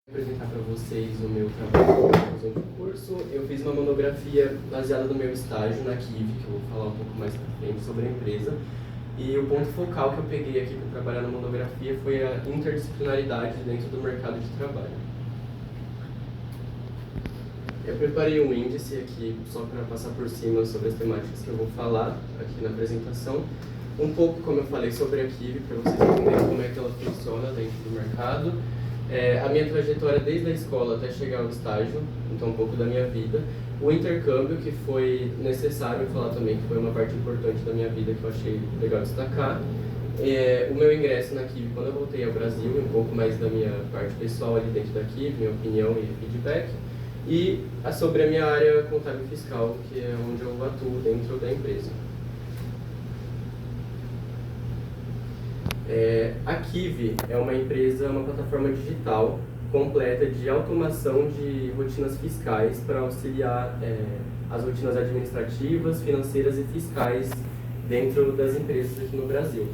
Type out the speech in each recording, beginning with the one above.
Vou apresentar para vocês o meu trabalho de curso. Eu fiz uma monografia baseada no meu estágio na KIV, que eu vou falar um pouco mais para frente sobre a empresa. E o ponto focal que eu peguei aqui para trabalhar na monografia foi a interdisciplinaridade dentro do mercado de trabalho. Eu preparei um índice aqui só para passar por cima sobre as temáticas que eu vou falar aqui na apresentação. Um pouco, como eu falei, sobre a KIV, para vocês entenderem como é que ela funciona dentro do mercado. A minha trajetória desde a escola até chegar ao estágio, então um pouco da minha vida. O intercâmbio, que foi necessário falar também, que foi uma parte importante da minha vida que eu achei legal destacar. O meu ingresso na KIV quando eu voltei ao Brasil, um pouco mais da minha parte pessoal ali dentro da KIV, minha opinião e feedback. E sobre a minha área contábil fiscal, que é onde eu atuo dentro da empresa. A KIV é uma empresa, uma plataforma digital completa de automação de rotinas fiscais para auxiliar as rotinas administrativas, financeiras e fiscais dentro das empresas aqui no Brasil.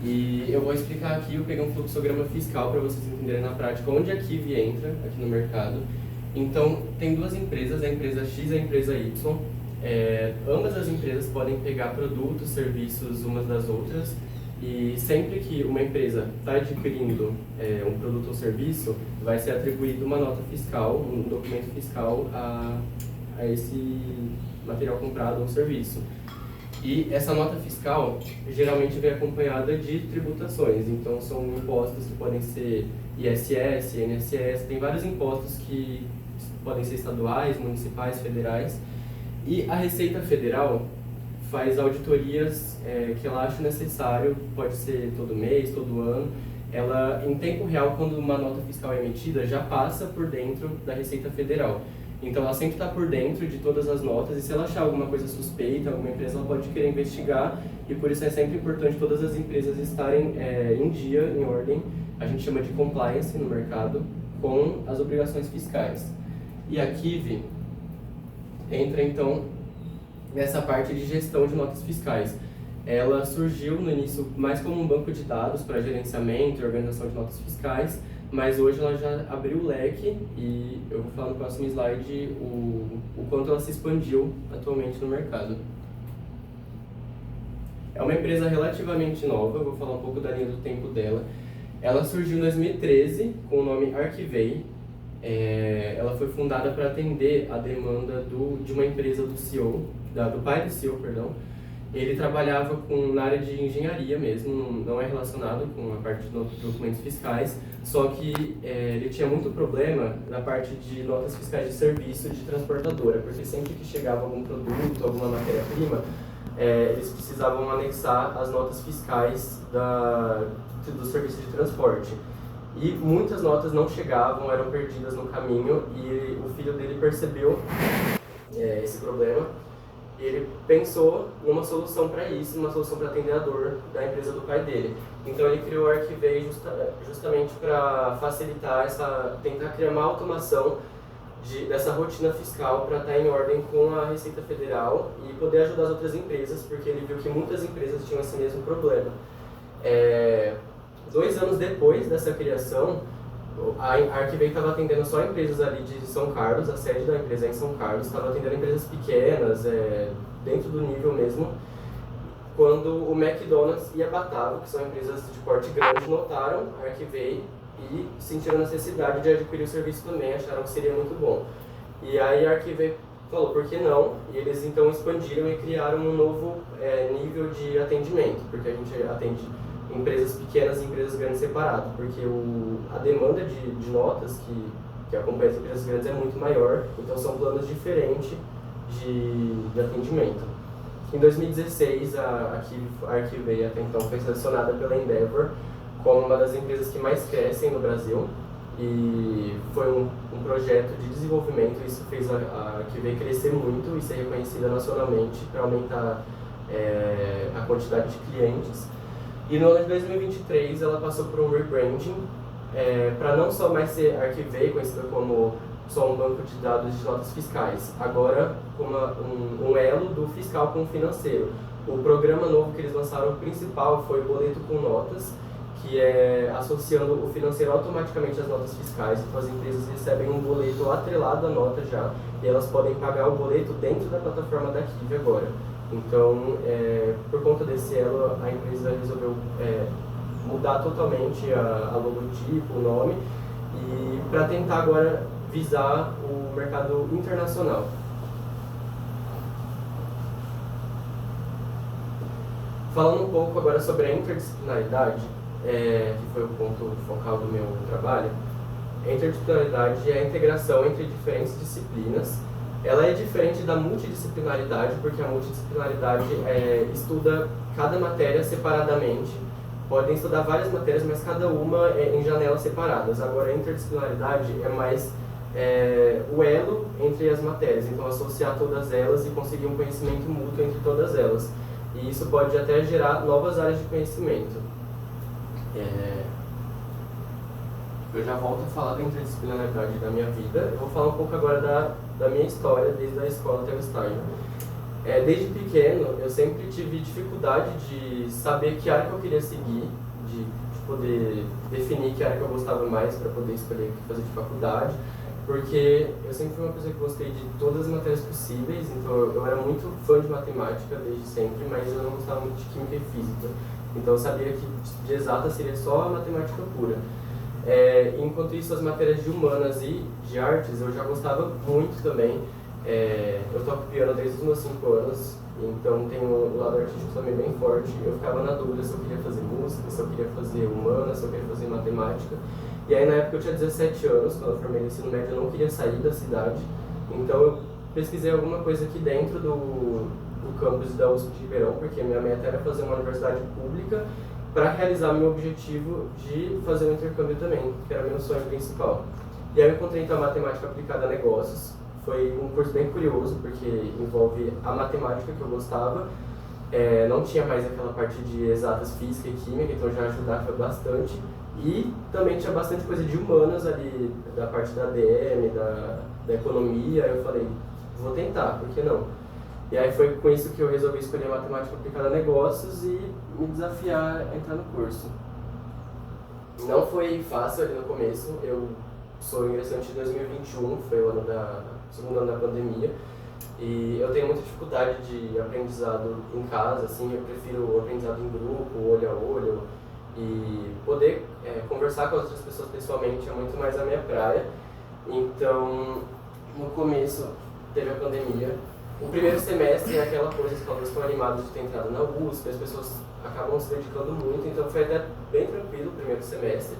E eu vou explicar aqui, eu peguei um fluxograma fiscal para vocês entenderem na prática onde a KIV entra aqui no mercado. Então, tem duas empresas, a empresa X e a empresa Y. Ambas as empresas podem pegar produtos, serviços umas das outras. E sempre que uma empresa está adquirindo um produto ou serviço, vai ser atribuída uma nota fiscal, um documento fiscal a esse material comprado ou serviço. E essa nota fiscal geralmente vem acompanhada de tributações, então são impostos que podem ser ISS, INSS, tem vários impostos que podem ser estaduais, municipais, federais. E a Receita Federal faz auditorias que ela acha necessário, pode ser todo mês, todo ano. Ela, em tempo real, quando uma nota fiscal é emitida, já passa por dentro da Receita Federal. Então ela sempre está por dentro de todas as notas e se ela achar alguma coisa suspeita, alguma empresa, ela pode querer investigar e por isso é sempre importante todas as empresas estarem em dia, em ordem, a gente chama de compliance no mercado, com as obrigações fiscais. E a KIV entra então nessa parte de gestão de notas fiscais. Ela surgiu no início mais como um banco de dados para gerenciamento e organização de notas fiscais, mas hoje ela já abriu o leque e eu vou falar no próximo slide o quanto ela se expandiu atualmente no mercado. É uma empresa relativamente nova, eu vou falar um pouco da linha do tempo dela. Ela surgiu em 2013 com o nome Arquivei. Ela foi fundada para atender a demanda de uma empresa do CEO, do pai do CEO, perdão. Ele trabalhava na área de engenharia mesmo, não é relacionado com a parte de documentos fiscais, só que ele tinha muito problema na parte de notas fiscais de serviço de transportadora, porque sempre que chegava algum produto, alguma matéria-prima, eles precisavam anexar as notas fiscais do serviço de transporte. E muitas notas não chegavam, eram perdidas no caminho, e o filho dele percebeu esse problema. Ele pensou numa solução para isso, uma solução para atender a dor da empresa do pai dele. Então ele criou o Arquivei justamente para facilitar tentar criar uma automação dessa rotina fiscal para estar em ordem com a Receita Federal e poder ajudar as outras empresas, porque ele viu que muitas empresas tinham esse mesmo problema. 2 anos depois dessa criação, a Arquivei estava atendendo só empresas ali de São Carlos, a sede da empresa é em São Carlos, estava atendendo empresas pequenas, dentro do nível mesmo, quando o McDonald's e a Batavo, que são empresas de porte grande, notaram a Arquivei e sentiram a necessidade de adquirir o serviço também, acharam que seria muito bom. E aí a Arquivei falou, por que não? E eles então expandiram e criaram um novo nível de atendimento, porque a gente atende empresas pequenas e empresas grandes separado, porque a demanda de notas que acompanha as empresas grandes é muito maior, então são planos diferentes de atendimento. Em 2016, a Arquivei até então foi selecionada pela Endeavor como uma das empresas que mais crescem no Brasil, e foi um projeto de desenvolvimento, isso fez a Arquivei crescer muito e ser reconhecida nacionalmente para aumentar a quantidade de clientes. E no ano de 2023 ela passou por um rebranding para não só mais ser Arquivei, conhecida como só um banco de dados de notas fiscais, agora como um elo do fiscal com o financeiro. O programa novo que eles lançaram, o principal, foi o Boleto com Notas, que é associando o financeiro automaticamente às notas fiscais. Então as empresas recebem um boleto atrelado à nota já, e elas podem pagar o boleto dentro da plataforma da Kive agora. Então, por conta desse elo, a empresa resolveu mudar totalmente a logotipo, o nome, e para tentar agora visar o mercado internacional. Falando um pouco agora sobre a interdisciplinaridade, que foi o ponto focal do meu trabalho, a interdisciplinaridade é a integração entre diferentes disciplinas. Ela é diferente da multidisciplinaridade, porque a multidisciplinaridade estuda cada matéria separadamente. Podem estudar várias matérias, mas cada uma em janelas separadas. Agora, a interdisciplinaridade é mais o elo entre as matérias, então associar todas elas e conseguir um conhecimento mútuo entre todas elas. E isso pode até gerar novas áreas de conhecimento. Eu já volto a falar da interdisciplinaridade da minha vida. Eu vou falar um pouco agora da minha história, desde a escola até o estágio. Desde pequeno, eu sempre tive dificuldade de saber que área que eu queria seguir, de poder definir que área que eu gostava mais para poder escolher o que fazer de faculdade, porque eu sempre fui uma pessoa que gostei de todas as matérias possíveis, então eu era muito fã de matemática desde sempre, mas eu não gostava muito de química e física. Então eu sabia que de exata seria só a matemática pura. Enquanto isso, as matérias de humanas e de artes eu já gostava muito também. Eu toco piano desde os meus 5 anos, então tenho o lado artístico também bem forte. Eu ficava na dúvida se eu queria fazer música, se eu queria fazer humanas, se eu queria fazer matemática. E aí na época eu tinha 17 anos, quando eu formei no ensino médio eu não queria sair da cidade, então eu pesquisei alguma coisa aqui dentro do campus da USP de Ribeirão, porque minha meta era fazer uma universidade pública para realizar meu objetivo de fazer um intercâmbio também, que era meu sonho principal. E aí eu encontrei então a matemática aplicada a negócios. Foi um curso bem curioso, porque envolve a matemática que eu gostava, não tinha mais aquela parte de exatas física e química, então já ajudava bastante. E também tinha bastante coisa de humanas ali, da parte da ADM, da economia. Eu falei, vou tentar, por que não? E aí foi com isso que eu resolvi escolher matemática aplicada a negócios e me desafiar a entrar no curso. Não foi fácil ali no começo, eu sou ingressante de 2021, foi o segundo ano da pandemia, e eu tenho muita dificuldade de aprendizado em casa, assim, eu prefiro o aprendizado em grupo, olho a olho, e poder conversar com as outras pessoas pessoalmente é muito mais a minha praia. Então, no começo teve a pandemia. O primeiro semestre é aquela coisa, as escolas estão animadas de ter entrado na USP, as pessoas acabam se dedicando muito, então foi até bem tranquilo o primeiro semestre.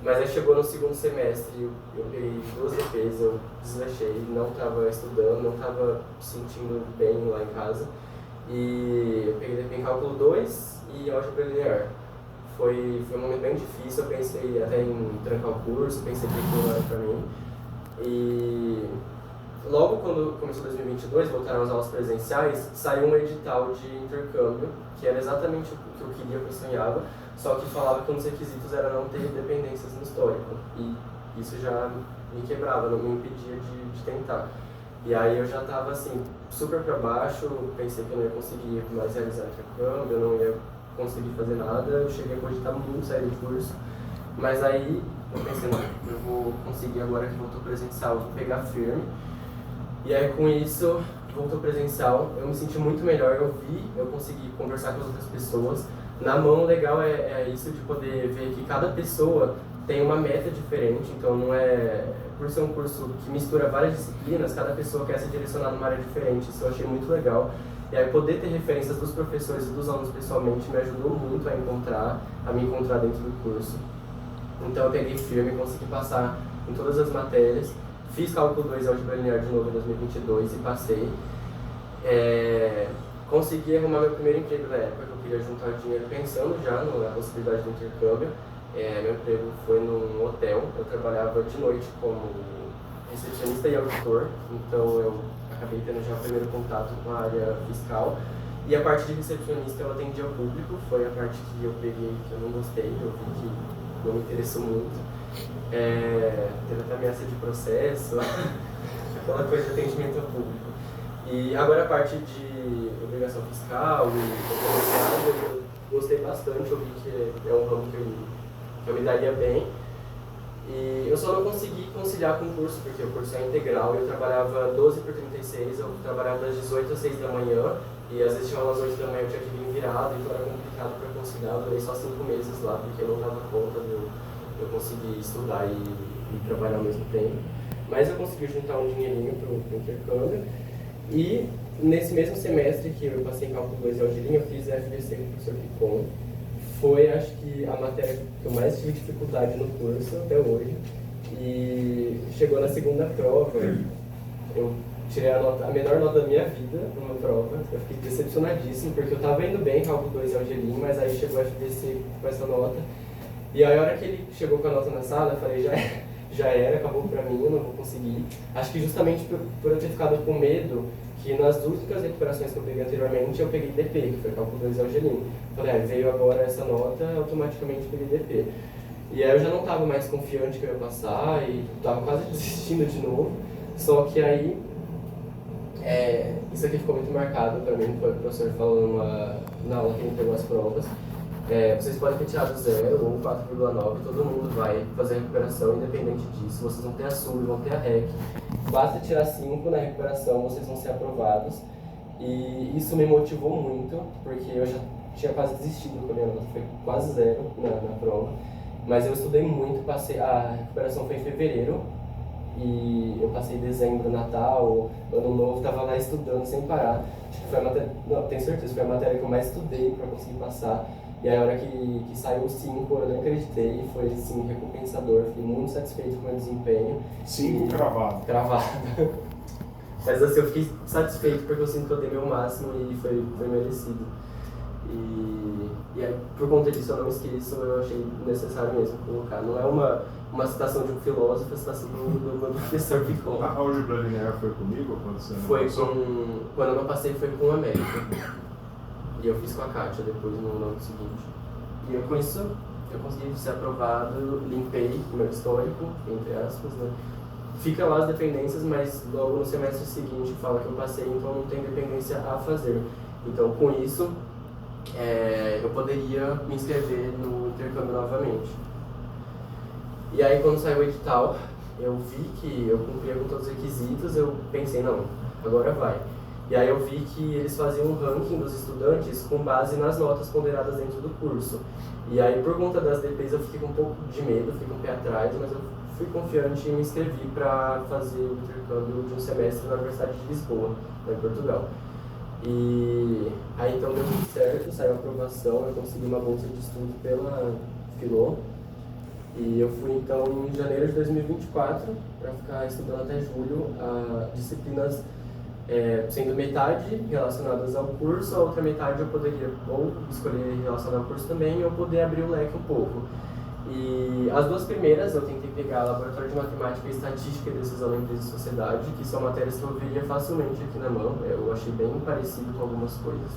Mas aí chegou no segundo semestre, eu peguei 2 EPs, eu desleixei, não estava estudando, não estava me sentindo bem lá em casa. E eu peguei DP em Cálculo 2 e Álgebra Linear. Foi um momento bem difícil, eu pensei até em trancar o curso, pensei que aquilo não era pra mim. E logo quando começou 2022, voltaram as aulas presenciais, saiu um edital de intercâmbio, que era exatamente o que eu queria, o que eu sonhava, só que falava que um dos requisitos era não ter dependências no histórico. E isso já me quebrava, não me impedia de tentar. E aí eu já estava assim, super para baixo, pensei que eu não ia conseguir mais realizar intercâmbio, eu não ia conseguir fazer nada, eu cheguei a cogitar muito sair do curso, mas aí eu pensei, não, eu vou conseguir agora que voltou presencial, vou pegar firme. E aí com isso, voltou presencial, eu me senti muito melhor, eu consegui conversar com as outras pessoas. Na mão, o legal é isso de poder ver que cada pessoa tem uma meta diferente, então não é, por ser um curso que mistura várias disciplinas, cada pessoa quer se direcionar numa área diferente, isso eu achei muito legal. E aí poder ter referências dos professores e dos alunos pessoalmente me ajudou muito a me encontrar dentro do curso. Então eu peguei firme, consegui passar em todas as matérias, fiz Cálculo 2 e Álgebra Linear de novo em 2022 e passei. Consegui arrumar meu primeiro emprego na época, que eu queria juntar dinheiro pensando já na possibilidade do intercâmbio. Meu emprego foi num hotel, eu trabalhava de noite como recepcionista e auditor, então eu acabei tendo já o primeiro contato com a área fiscal. E a parte de recepcionista eu atendia ao público, foi a parte que eu peguei que eu não gostei, eu vi que não me interessou muito. Teve até ameaça de processo, aquela coisa de atendimento ao público. E agora a parte de obrigação fiscal e comercial, eu gostei bastante, eu vi que é um ramo que eu eu me daria bem. E eu só não consegui conciliar com o curso, porque o curso é integral e eu trabalhava 12 por 36, eu trabalhava das 18 às 6 da manhã, e às vezes tinha aulas às 8 da manhã, eu tinha que vir virado, então era complicado para conciliar. Eu durei só 5 meses lá, porque eu não dava conta de eu conseguir estudar e trabalhar ao mesmo tempo. Mas eu consegui juntar um dinheirinho para o intercâmbio, e nesse mesmo semestre que eu passei em Cálculo 2 e Algerim, eu fiz FBC com o professor Picon. Foi, acho que, a matéria que eu mais tive dificuldade no curso até hoje. E chegou na segunda prova, eu tirei a menor nota da minha vida numa prova. Eu fiquei decepcionadíssimo, porque eu estava indo bem, Cálculo 2 e Algerim, mas aí chegou a FBC com essa nota. E aí, a hora que ele chegou com a nota na sala, eu falei, já era, acabou pra mim, eu não vou conseguir. Acho que justamente por eu ter ficado com medo, que nas únicas recuperações que eu peguei anteriormente, eu peguei DP, que foi Cálculo 2 e Algerim. Falei, veio agora essa nota, automaticamente peguei DP. E aí eu já não estava mais confiante que eu ia passar, e estava quase desistindo de novo. Só que aí, isso aqui ficou muito marcado para mim, foi o professor falando na aula que ele pegou as provas. Vocês podem ter tirado 0 ou 4,9, todo mundo vai fazer a recuperação independente disso. Vocês vão ter a SUL, vão ter a REC. Basta tirar 5 na recuperação, vocês vão ser aprovados. E isso me motivou muito, porque eu já tinha quase desistido com a minha nota, foi quase 0 na prova. Mas eu estudei muito, a recuperação foi em fevereiro, e eu passei dezembro, Natal, Ano Novo, estava lá estudando sem parar. Acho que foi a matéria, não, tenho certeza, foi a matéria que eu mais estudei para conseguir passar. E aí, a hora que saiu o 5, eu nem acreditei, foi assim, recompensador, fiquei muito satisfeito com o meu desempenho. 5 cravado. Cravado. Mas assim, eu fiquei satisfeito porque eu sinto que eu dei meu máximo e foi merecido. E aí, por conta disso, eu não esqueço, eu achei necessário mesmo colocar. Não é uma citação de um filósofo, é a citação do professor Picon. A álgebra linear foi comigo quando você não passou? Quando eu não passei, foi com o América. E eu fiz com a Kátia depois no ano seguinte. E com isso, eu consegui ser aprovado, limpei o meu histórico, entre aspas, né? Fica lá as dependências, mas logo no semestre seguinte fala que eu passei, então não tem dependência a fazer. Então, com isso, eu poderia me inscrever no intercâmbio novamente. E aí, quando saiu o edital, eu vi que eu cumpria com todos os requisitos, eu pensei, não, agora vai. E aí eu vi que eles faziam um ranking dos estudantes com base nas notas ponderadas dentro do curso. E aí, por conta das DPs, eu fiquei com um pouco de medo, fiquei com o pé atrás, mas eu fui confiante e me inscrevi para fazer o intercâmbio de um semestre na Universidade de Lisboa, lá em Portugal. E aí então deu tudo certo, saiu a aprovação, eu consegui uma bolsa de estudo pela Filô. E eu fui então em janeiro de 2024 para ficar estudando até julho disciplinas, sendo metade relacionadas ao curso, a outra metade eu poderia ou escolher relacionar ao curso também ou poder abrir o leque um pouco. E as duas primeiras eu tentei pegar Laboratório de Matemática e Estatística e Decisão da Empresa e Sociedade, que são matérias que eu veria facilmente aqui na mão, eu achei bem parecido com algumas coisas.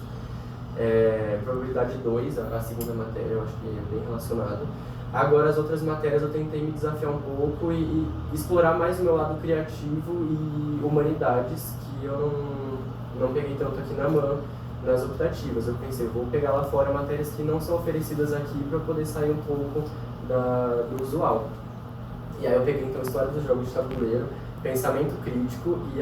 Probabilidade 2, a segunda matéria, eu acho que é bem relacionada. Agora as outras matérias eu tentei me desafiar um pouco e explorar mais o meu lado criativo e humanidades, que eu não peguei tanto aqui na mão nas optativas. Eu pensei, vou pegar lá fora matérias que não são oferecidas aqui para poder sair um pouco do usual. E aí eu peguei então História dos Jogos de Tabuleiro, Pensamento Crítico e